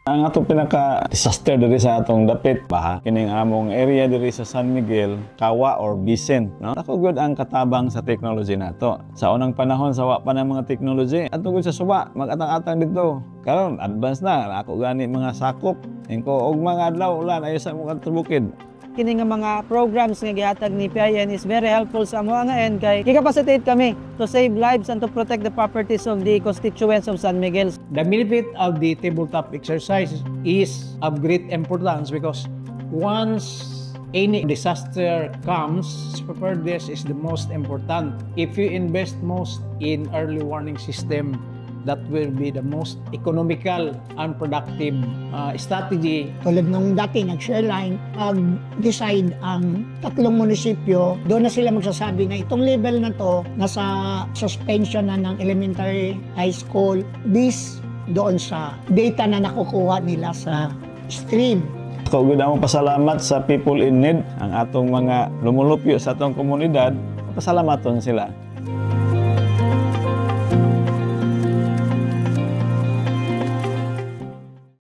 Ang atong pinaka-disaster diri sa atong dapit baha kining among area diri sa San Miguel, Kawa or Bisen, no? Ako gud ang katabang sa technology nato. Sa unang panahon sa wa pa ng mga technology, ato gud sa suba mag-atang-atang dito. Karon advance na ako gani mga sakop. Engko og mga adlaw ulan ayo sa mga bukid. Kini nga mga programs nga gihatag ni PIN is very helpful sa mga nga end kay gicapacitate kami to save lives and to protect the properties of the constituents of San Miguel. The benefit of the tabletop exercise is of great importance because once any disaster comes, preparedness is the most important. If you invest most in early warning system, that will be the most economical and productive strategy. Tulad nung dati nag-share line, decide ang tatlong munisipyo, doon na sila magsasabi na itong level na to, nasa suspension na ng elementary, high school, based doon sa data na nakukuha nila sa stream. Ako gud ang pasalamat sa people in need, ang atong mga lumulupyo sa atong komunidad, pasalamaton sila.